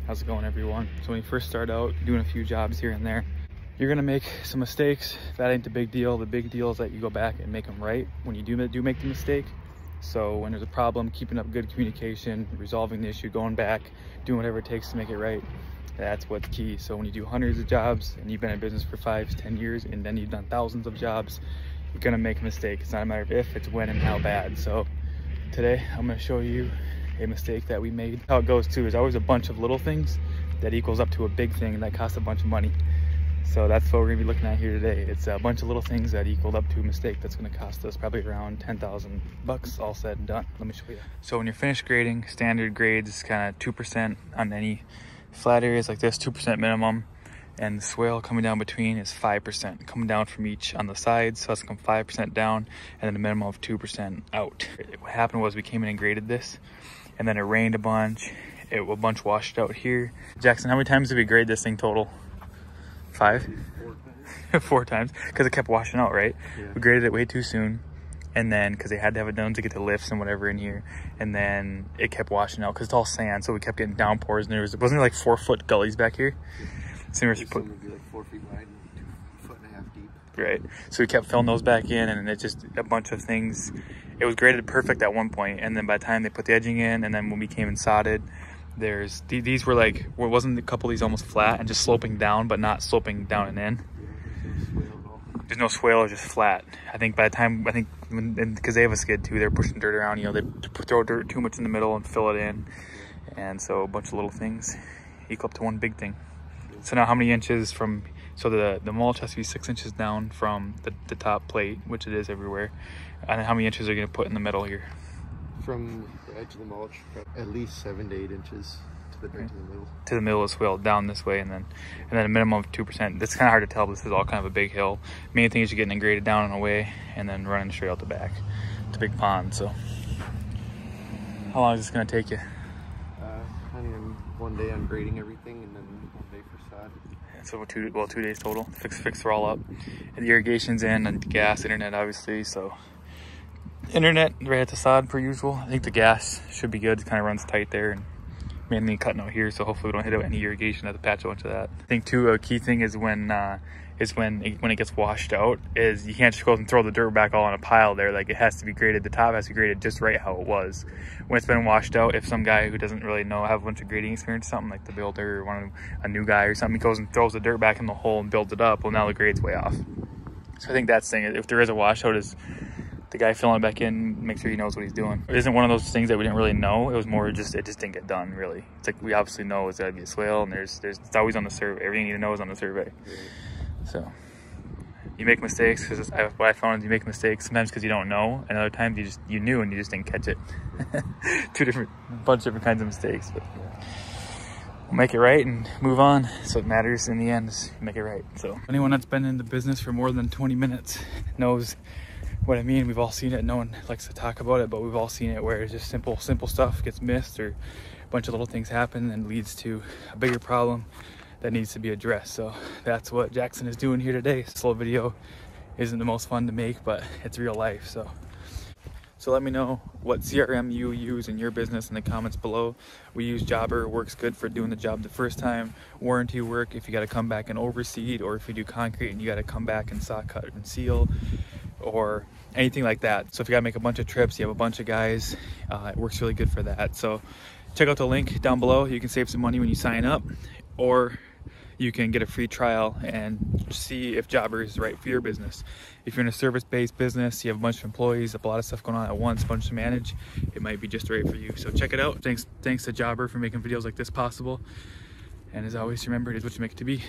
How's it going, everyone? So when you first start out doing a few jobs here and there, you're gonna make some mistakes. That ain't the big deal. The big deal is that you go back and make them right when you do make the mistake. So when there's a problem, keeping up good communication, resolving the issue, going back, doing whatever it takes to make it right, that's what's key. So when you do hundreds of jobs and you've been in business for 5 to 10 years and then you've done thousands of jobs, you're gonna make a mistake. It's not a matter of if, it's when and how bad. So today I'm gonna show you a mistake that we made. How it goes too is always a bunch of little things that equals up to a big thing that costs a bunch of money. So that's what we're gonna be looking at here today. It's a bunch of little things that equaled up to a mistake that's gonna cost us probably around 10,000 bucks all said and done. Let me show you. So when you're finished grading, standard grades is kind of 2% on any flat areas like this, 2% minimum. And the swale coming down between is 5%, coming down from each on the sides. So that's come 5% down and then a minimum of 2% out. What happened was we came in and graded this and then it rained a bunch. A bunch washed out here. Jackson, how many times did we grade this thing total? 5? 4 times, because it kept washing out, right? Yeah. We graded it way too soon, and then because they had to have it done to get the lifts and whatever in here, and then it kept washing out because it's all sand, so we kept getting downpours, and wasn't there like 4-foot gullies back here? So we some would be like 4 feet wide and 2.5 feet deep. Right. So we kept filling those back in, and it just a bunch of things. It was graded perfect at one point, and then by the time they put the edging in, and then when we came and sodded, these were like, wasn't a couple of these almost flat and just sloping down, but not sloping down and in. There's no swale, just flat. I think by the time, because they have a skid too, they're pushing dirt around, you know, they throw dirt too much in the middle and fill it in. And so a bunch of little things equal up to one big thing. So now how many inches from, so the mulch has to be 6 inches down from the top plate, which it is everywhere. And then how many inches are you gonna put in the middle here? From the edge of the mulch, at least 7 to 8 inches to the middle. To the middle of the swale, down this way, and then a minimum of 2%. It's kind of hard to tell. This is all kind of a big hill. Main thing is you're getting it graded down and away, and then running straight out the back. It's a big pond. So, how long is this gonna take you? Depending on one day on grading everything, and then 1 day for sod. So 2 days total. Fix it all up. And the irrigation's in, and gas, internet, obviously. So. Internet right at the sod per usual. I think the gas should be good. It kind of runs tight there, and mainly cutting out here, so hopefully we don't hit out any irrigation. Have to patch a bunch of that. I think too, a key thing is when it gets washed out, is you can't just go and throw the dirt back all in a pile there. Like, it has to be graded. The top has to be graded just right how it was when it's been washed out. If some guy who doesn't really have a bunch of grading experience, something like the builder or a new guy or something, he goes and throws the dirt back in the hole and builds it up, well, now the grade's way off. So I think that's the thing. If there is a washout, is the guy filling it back in, make sure he knows what he's doing. It isn't one of those things that we didn't really know. It was more just, it just didn't get done, really. It's like, we obviously know it's gotta be a swale, and it's always on the survey. Everything you need to know is on the survey. So you make mistakes, because what I found is you make mistakes sometimes because you don't know, and other times you knew and you just didn't catch it. Bunch of different kinds of mistakes, but we'll make it right and move on. So it matters in the end is make it right. So anyone that's been in the business for more than 20 minutes knows what I mean. We've all seen it. No one likes to talk about it, but we've all seen it where it's just simple stuff gets missed, or a bunch of little things happen and leads to a bigger problem that needs to be addressed. So that's what Jackson is doing here today. This little video isn't the most fun to make, but it's real life. So let me know what CRM you use in your business in the comments below. We use Jobber. It works good for doing the job the first time. Warranty work if you got to come back and overseed, or if you do concrete and you got to come back and saw cut and seal, or anything like that. So if you gotta make a bunch of trips, you have a bunch of guys, it works really good for that. So check out the link down below. You can save some money when you sign up, or you can get a free trial and see if Jobber is right for your business. If you're in a service-based business, you have a bunch of employees, a lot of stuff going on at once, a bunch to manage, it might be just right for you. So check it out. Thanks to Jobber for making videos like this possible. And as always, remember, it is what you make it to be.